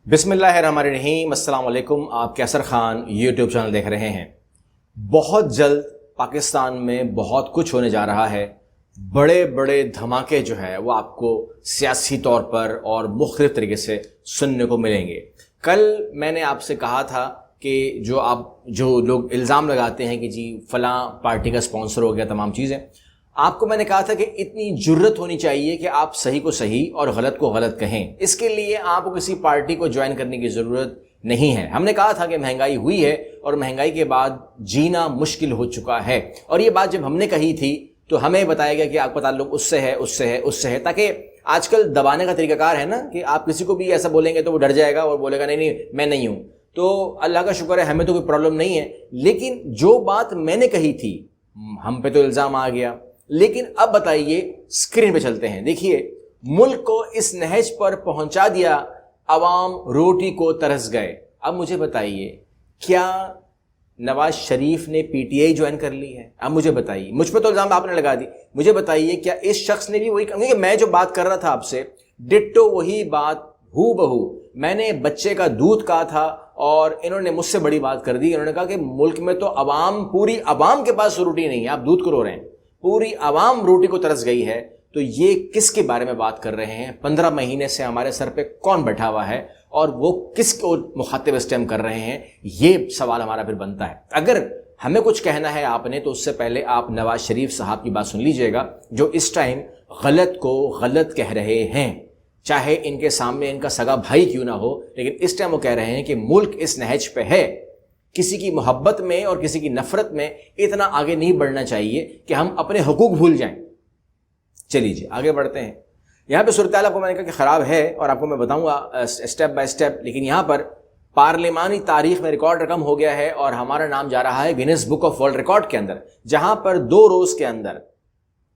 بسم اللہ الرحمن الرحیم۔ السلام علیکم۔ آپ کیسر خان یوٹیوب چینل دیکھ رہے ہیں۔ بہت جلد پاکستان میں بہت کچھ ہونے جا رہا ہے۔ بڑے بڑے دھماکے جو ہے وہ آپ کو سیاسی طور پر اور مختلف طریقے سے سننے کو ملیں گے۔ کل میں نے آپ سے کہا تھا کہ جو لوگ الزام لگاتے ہیں کہ جی فلاں پارٹی کا سپانسر ہو گیا، تمام چیزیں، آپ کو میں نے کہا تھا کہ اتنی جرت ہونی چاہیے کہ آپ صحیح کو صحیح اور غلط کو غلط کہیں۔ اس کے لیے آپ کو کسی پارٹی کو جوائن کرنے کی ضرورت نہیں ہے۔ ہم نے کہا تھا کہ مہنگائی ہوئی ہے اور مہنگائی کے بعد جینا مشکل ہو چکا ہے، اور یہ بات جب ہم نے کہی تھی تو ہمیں بتایا گیا کہ آپ کا تعلق اس سے ہے، اس سے ہے، اس سے ہے، تاکہ آج کل دبانے کا طریقہ کار ہے نا کہ آپ کسی کو بھی ایسا بولیں گے تو وہ ڈر جائے گا اور بولے گا نہیں میں نہیں ہوں۔ تو اللہ کا شکر ہے ہمیں تو کوئی پرابلم نہیں ہے، لیکن جو بات میں نے کہی تھی ہم پہ تو الزام آ گیا۔ لیکن اب بتائیے، اسکرین پہ چلتے ہیں، دیکھیے ملک کو اس نہج پر پہنچا دیا، عوام روٹی کو ترس گئے۔ اب مجھے بتائیے، کیا نواز شریف نے پی ٹی آئی جوائن کر لی ہے؟ اب مجھے بتائیے، مجھ پہ تو الزام آپ نے لگا دی، مجھے بتائیے کیا اس شخص نے بھی وہی کہا؟ میں جو بات کر رہا تھا آپ سے ڈٹو وہی بات ہو بہو میں نے بچے کا دودھ کہا تھا، اور انہوں نے مجھ سے بڑی بات کر دی۔ انہوں نے کہا کہ ملک میں تو پوری عوام کے پاس روٹی نہیں ہے، آپ دودھ کو رو رہے ہیں، پوری عوام روٹی کو ترس گئی ہے۔ تو یہ کس کے بارے میں بات کر رہے ہیں؟ 15 مہینے سے ہمارے سر پہ کون بیٹھا ہوا ہے اور وہ کس کو مخاطب اس ٹائم کر رہے ہیں؟ یہ سوال ہمارا پھر بنتا ہے۔ اگر ہمیں کچھ کہنا ہے آپ نے، تو اس سے پہلے آپ نواز شریف صاحب کی بات سن لیجئے گا، جو اس ٹائم غلط کو غلط کہہ رہے ہیں، چاہے ان کے سامنے ان کا سگا بھائی کیوں نہ ہو، لیکن اس ٹائم وہ کہہ رہے ہیں کہ ملک اس نہج پہ ہے۔ کسی کی محبت میں اور کسی کی نفرت میں اتنا آگے نہیں بڑھنا چاہیے کہ ہم اپنے حقوق بھول جائیں۔ چلیے جی آگے بڑھتے ہیں۔ یہاں پہ صورتحال آپ کو میں نے کہا کہ خراب ہے، اور آپ کو میں بتاؤں گا اسٹیپ بائی اسٹیپ، لیکن یہاں پر پارلیمانی تاریخ میں ریکارڈ رقم ہو گیا ہے اور ہمارا نام جا رہا ہے grains book of world record کے اندر، جہاں پر 2 روز کے اندر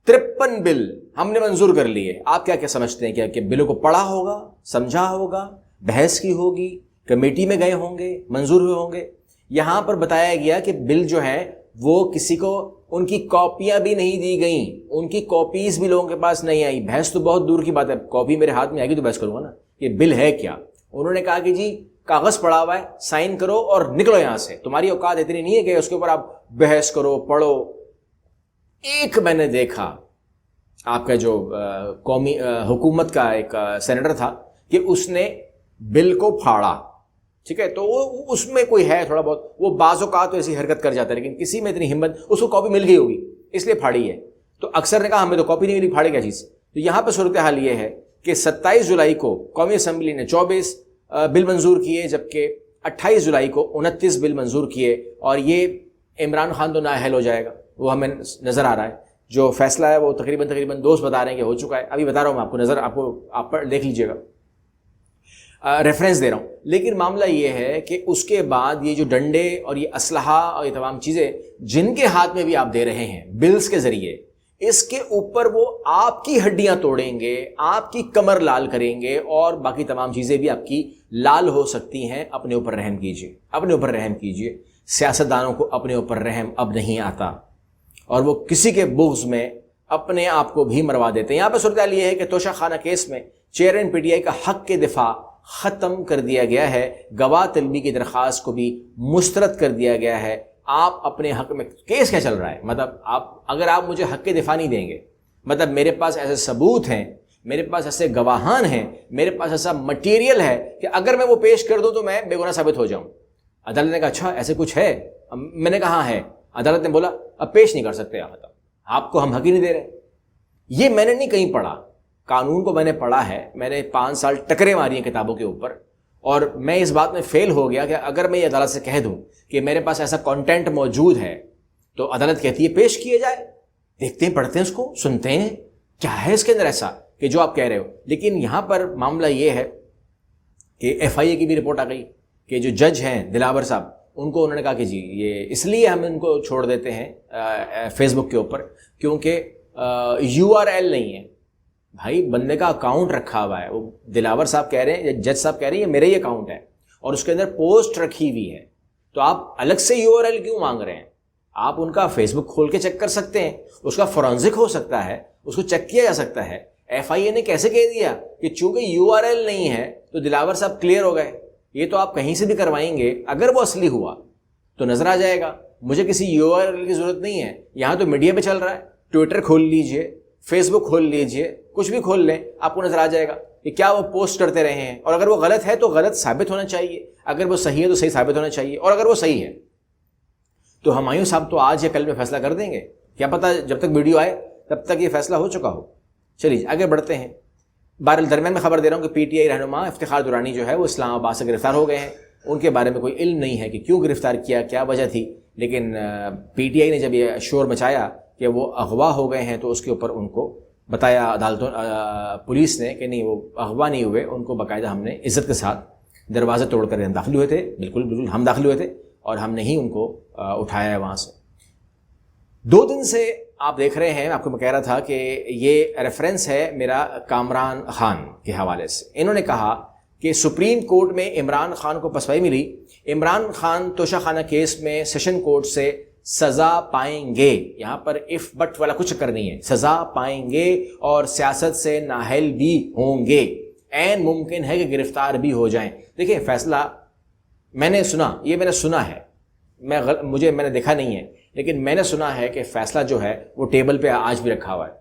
53 بل ہم نے منظور کر لیے۔ آپ کیا سمجھتے ہیں کہ بلوں کو پڑھا ہوگا، سمجھا ہوگا، بحث کی ہوگی، کمیٹی میں گئے ہوں گے، منظور ہوئے ہوں گے؟ یہاں پر بتایا گیا کہ بل جو ہے وہ کسی کو ان کی کاپیاں بھی نہیں دی گئیں، ان کی کاپیز بھی لوگوں کے پاس نہیں آئی۔ بحث تو بہت دور کی بات ہے، کاپی میرے ہاتھ میں آئے گی تو بحث کروں گا نا، یہ بل ہے کیا؟ انہوں نے کہا کہ جی کاغذ پڑا ہوا ہے، سائن کرو اور نکلو یہاں سے، تمہاری اوقات اتنی نہیں ہے کہ اس کے اوپر آپ بحث کرو، پڑھو۔ ایک میں نے دیکھا آپ کا جو قومی حکومت کا ایک سینیٹر تھا کہ اس نے بل کو پھاڑا، ٹھیک ہے، تو وہ اس میں کوئی ہے تھوڑا بہت، وہ بعض اوقات تو ایسی حرکت کر جاتا ہے، لیکن کسی میں اتنی ہمت، اس کو کاپی مل گئی ہوگی اس لیے پھاڑی ہے۔ تو اکثر نے کہا ہمیں تو کاپی نہیں ملی، پھاڑے کیا چیز؟ تو یہاں پہ صورتحال یہ ہے کہ 27 جولائی کو قومی اسمبلی نے 24 بل منظور کیے، جبکہ 28 جولائی کو 29 بل منظور کیے، اور یہ عمران خان تو نااہل ہو جائے گا، وہ ہمیں نظر آ رہا ہے۔ جو فیصلہ ہے وہ تقریباً دوست بتا رہے ہیں کہ ہو چکا ہے، ابھی بتا رہا ہوں میں آپ کو، آپ پر دیکھ لیجئے گا، ریفرنس دے رہا ہوں۔ لیکن معاملہ یہ ہے کہ اس کے بعد یہ جو ڈنڈے اور یہ اسلحہ اور یہ تمام چیزیں جن کے ہاتھ میں بھی آپ دے رہے ہیں بلز کے ذریعے، اس کے اوپر وہ آپ کی ہڈیاں توڑیں گے، آپ کی کمر لال کریں گے، اور باقی تمام چیزیں بھی آپ کی لال ہو سکتی ہیں۔ اپنے اوپر رحم کیجئے، اپنے اوپر رحم کیجئے۔ سیاستدانوں کو اپنے اوپر رحم اب نہیں آتا، اور وہ کسی کے بغض میں اپنے آپ کو بھی مروا دیتے ہیں۔ یہاں پہ صورتحال یہ ہے کہ توشہ خانہ کیس میں چیئرمین پی ٹی آئی کا حق کے دفاع ختم کر دیا گیا ہے، گواہ طلبی کی درخواست کو بھی مسترد کر دیا گیا ہے۔ آپ اپنے حق میں، کیس کیا چل رہا ہے؟ مطلب اگر آپ مجھے حق کے دفاع نہیں دیں گے، مطلب میرے پاس ایسے ثبوت ہیں، میرے پاس ایسے گواہان ہیں، میرے پاس ایسا مٹیریل ہے کہ اگر میں وہ پیش کر دوں تو میں بے گناہ ثابت ہو جاؤں۔ عدالت نے کہا اچھا ایسے کچھ ہے؟ میں نے کہا ہاں ہے۔ عدالت نے بولا اب پیش نہیں کر سکتے آپ کو ہم حق ہی نہیں دے رہے۔ یہ میں نے نہیں کہیں پڑھا، قانون کو میں نے پڑھا ہے، میں نے 5 سال ٹکرے ماری ہیں کتابوں کے اوپر، اور میں اس بات میں فیل ہو گیا کہ اگر میں یہ عدالت سے کہہ دوں کہ میرے پاس ایسا کانٹینٹ موجود ہے، تو عدالت کہتی ہے پیش کیے جائے، دیکھتے ہیں، پڑھتے ہیں، اس کو سنتے ہیں، کیا ہے اس کے اندر ایسا کہ جو آپ کہہ رہے ہو۔ لیکن یہاں پر معاملہ یہ ہے کہ ایف آئی اے کی بھی رپورٹ آ گئی کہ جو جج ہیں دلاور صاحب، ان کو انہوں نے کہا کہ جی یہ اس لیے ہم ان کو چھوڑ دیتے ہیں فیس بک کے اوپر کیونکہ URL نہیں ہے۔ بھائی بندے کا اکاؤنٹ رکھا ہوا ہے، وہ دلاور صاحب کہہ رہے ہیں، جج صاحب کہہ رہے ہیں یہ میرا ہی اکاؤنٹ ہے اور اس کے اندر پوسٹ رکھی ہوئی ہے، تو آپ الگ سے URL کیوں مانگ رہے ہیں؟ آپ ان کا فیس بک کھول کے چیک کر سکتے ہیں، اس کا فورنزک ہو سکتا ہے، اس کو چیک کیا جا سکتا ہے۔ FIA نے کیسے کہہ دیا کہ چونکہ URL نہیں ہے تو دلاور صاحب کلیئر ہو گئے؟ یہ تو آپ کہیں سے بھی کروائیں گے، اگر وہ اصلی ہوا تو نظر آ جائے گا. مجھے کسی URL کی ضرورت نہیں ہے، یہاں تو میڈیا پہ چل رہا ہے. ٹویٹر کھول لیجئے، فیس بک کھول لیجئے، کچھ بھی کھول لیں، آپ کو نظر آ جائے گا کہ کیا وہ پوسٹ کرتے رہے ہیں. اور اگر وہ غلط ہے تو غلط ثابت ہونا چاہیے، اگر وہ صحیح ہے تو صحیح ثابت ہونا چاہیے. اور اگر وہ صحیح ہے تو ہمایوں صاحب تو آج یا کل میں فیصلہ کر دیں گے، کیا پتہ جب تک ویڈیو آئے تب تک یہ فیصلہ ہو چکا ہو. چلیے آگے بڑھتے ہیں. بہرحال درمیان میں خبر دے رہا ہوں کہ PTI رہنما افتخار درانی جو ہے وہ اسلام آباد سے گرفتار ہو گئے ہیں. ان کے بارے میں کوئی علم نہیں ہے کہ کیوں گرفتار کیا، کیا وجہ تھی، لیکن PTI نے جب یہ شور مچایا کہ وہ اغوا ہو گئے ہیں تو اس کے اوپر ان کو بتایا عدالتوں پولیس نے کہ نہیں، وہ اغوا نہیں ہوئے. ان کو باقاعدہ ہم نے عزت کے ساتھ دروازے توڑ کر داخل ہوئے تھے، بالکل ہم داخل ہوئے تھے اور ہم نے ہی ان کو اٹھایا ہے وہاں سے. 2 دن سے آپ دیکھ رہے ہیں، آپ کو میں کہہ رہا تھا کہ یہ ریفرنس ہے میرا کامران خان کے حوالے سے. انہوں نے کہا کہ سپریم کورٹ میں عمران خان کو پسپائی ملی، عمران خان توشہ خانہ کیس میں سیشن کورٹ سے سزا پائیں گے. یہاں پر اف بٹ والا کچھ چکر نہیں ہے، سزا پائیں گے اور سیاست سے نااہل بھی ہوں گے، عین ممکن ہے کہ گرفتار بھی ہو جائیں. دیکھیں فیصلہ میں نے سنا، یہ میں نے سنا ہے، میں نے دیکھا نہیں ہے، لیکن میں نے سنا ہے کہ فیصلہ جو ہے وہ ٹیبل پہ آج بھی رکھا ہوا ہے.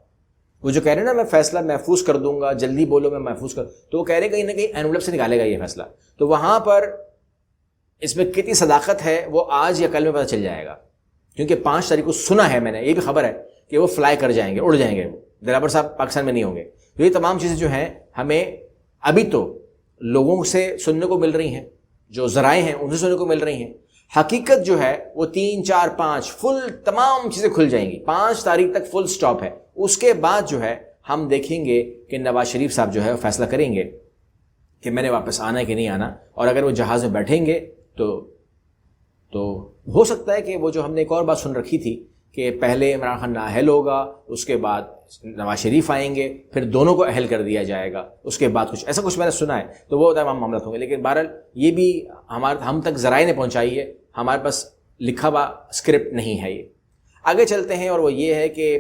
وہ جو کہہ رہے ہیں نا میں فیصلہ محفوظ کر دوں گا، جلدی بولو میں محفوظ کر، تو وہ کہہ رہے ہیں کہیں نہ کہیں انویلپ سے نکالے گا یہ فیصلہ. تو وہاں پر اس میں کتنی صداقت ہے وہ آج یا کل میں پتہ چل جائے گا، کیونکہ 5 تاریخ کو سنا ہے میں نے، یہ بھی خبر ہے کہ وہ فلائی کر جائیں گے، اڑ جائیں گے، دلاور صاحب پاکستان میں نہیں ہوں گے. تو یہ تمام چیزیں جو ہیں ہمیں ابھی تو لوگوں سے سننے کو مل رہی ہیں، جو ذرائع ہیں ان سے سننے کو مل رہی ہیں. حقیقت جو ہے وہ 3 4 5 فل تمام چیزیں کھل جائیں گی. 5 تاریخ تک فل سٹاپ ہے. اس کے بعد جو ہے ہم دیکھیں گے کہ نواز شریف صاحب جو ہے وہ فیصلہ کریں گے کہ میں نے واپس آنا ہے کہ نہیں آنا. اور اگر وہ جہاز میں بیٹھیں گے تو ہو سکتا ہے کہ وہ جو ہم نے ایک اور بات سن رکھی تھی کہ پہلے عمران خان نااہل ہوگا، اس کے بعد نواز شریف آئیں گے، پھر دونوں کو اہل کر دیا جائے گا، اس کے بعد کچھ ایسا کچھ میں نے سنا ہے، تو وہ تمام معاملات ہوں گے. لیکن بہرحال یہ بھی ہم تک ذرائع نے پہنچائی ہے، ہمارے پاس لکھا ہوا اسکرپٹ نہیں ہے. یہ آگے چلتے ہیں اور وہ یہ ہے کہ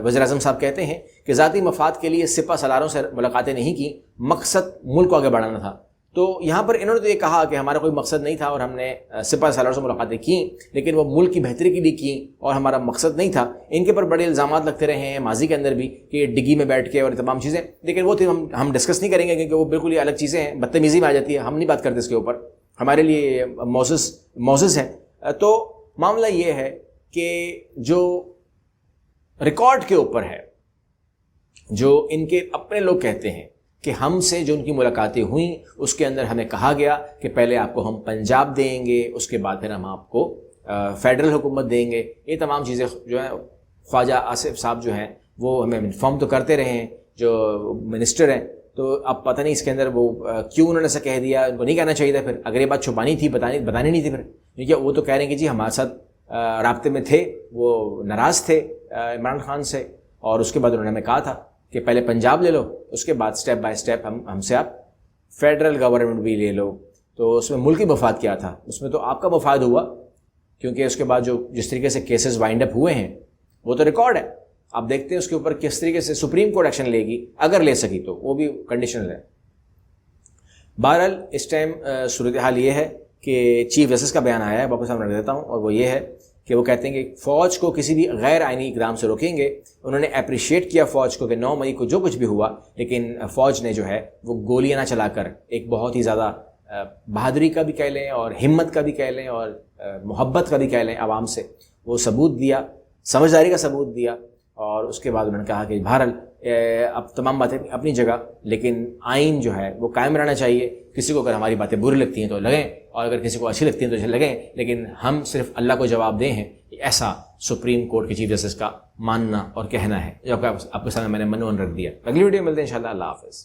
وزیر اعظم صاحب کہتے ہیں کہ ذاتی مفاد کے لیے سپہ سالاروں سے ملاقاتیں نہیں کی، مقصد ملک کو آگے بڑھانا تھا. تو یہاں پر انہوں نے تو یہ کہا کہ ہمارا کوئی مقصد نہیں تھا اور ہم نے سپہ سالاروں سے ملاقاتیں کیں، لیکن وہ ملک کی بہتری کے لیے کیں اور ہمارا مقصد نہیں تھا. ان کے پر بڑے الزامات لگتے رہے ہیں ماضی کے اندر بھی کہ ڈگی میں بیٹھ کے اور تمام چیزیں، لیکن وہ ہم ڈسکس نہیں کریں گے کیونکہ وہ بالکل یہ الگ چیزیں ہیں، بدتمیزی میں آ جاتی ہے، ہم نہیں بات کرتے اس کے اوپر، ہمارے لیے موزز ہے. تو معاملہ یہ ہے کہ جو ریکارڈ کے اوپر ہے، جو ان کے اپنے لوگ کہتے ہیں کہ ہم سے جو ان کی ملاقاتیں ہوئیں اس کے اندر ہمیں کہا گیا کہ پہلے آپ کو ہم پنجاب دیں گے، اس کے بعد پھر ہم آپ کو فیڈرل حکومت دیں گے. یہ تمام چیزیں جو ہیں خواجہ آصف صاحب جو ہیں وہ ہمیں انفارم تو کرتے رہے ہیں، جو منسٹر ہیں. تو اب پتہ نہیں اس کے اندر وہ کیوں انہوں نے ایسا کہہ دیا، ان کو نہیں کہنا چاہیے تھا. پھر اگر یہ بات چھپانی تھی بتانی نہیں تھی پھر، کیونکہ وہ تو کہہ رہے ہیں کہ جی ہمارے ساتھ رابطے میں تھے، وہ ناراض تھے عمران خان سے، اور اس کے بعد انہوں نے ہمیں کہا تھا کہ پہلے پنجاب لے لو، اس کے بعد سٹیپ بائی سٹیپ ہم سے آپ فیڈرل گورنمنٹ بھی لے لو. تو اس میں ملکی مفاد کیا تھا، اس میں تو آپ کا مفاد ہوا، کیونکہ اس کے بعد جو جس طریقے سے کیسز وائنڈ اپ ہوئے ہیں وہ تو ریکارڈ ہے. آپ دیکھتے ہیں اس کے اوپر کس طریقے سے سپریم کورٹ ایکشن لے گی، اگر لے سکی تو، وہ بھی کنڈیشنل ہے. بہرحال اس ٹائم صورتحال یہ ہے کہ چیف جسٹس کا بیان آیا ہے، واپس سامنے رکھ دیتا ہوں، اور وہ یہ ہے کہ وہ کہتے ہیں کہ فوج کو کسی بھی غیر آئینی اقدام سے روکیں گے. انہوں نے اپریشیٹ کیا فوج کو کہ 9 مئی کو جو کچھ بھی ہوا، لیکن فوج نے جو ہے وہ گولیاں نہ چلا کر ایک بہت ہی زیادہ بہادری کا بھی کہہ لیں اور ہمت کا بھی کہہ لیں اور محبت کا بھی کہہ لیں عوام سے، وہ ثبوت دیا، سمجھداری کا ثبوت دیا. اور اس کے بعد انہوں نے کہا کہ بہرحال اب تمام باتیں اپنی جگہ، لیکن آئین جو ہے وہ قائم رہنا چاہیے. کسی کو اگر ہماری باتیں بری لگتی ہیں تو لگیں، اور اگر کسی کو اچھی لگتی ہیں تو لگیں، لیکن ہم صرف اللہ کو جواب دیں ہیں. ایسا سپریم کورٹ کے چیف جسٹس کا ماننا اور کہنا ہے، جو آپ کے سامنے میں نے منون رکھ دیا. اگلی ویڈیو میں ملتے ہیں انشاءاللہ. اللہ حافظ.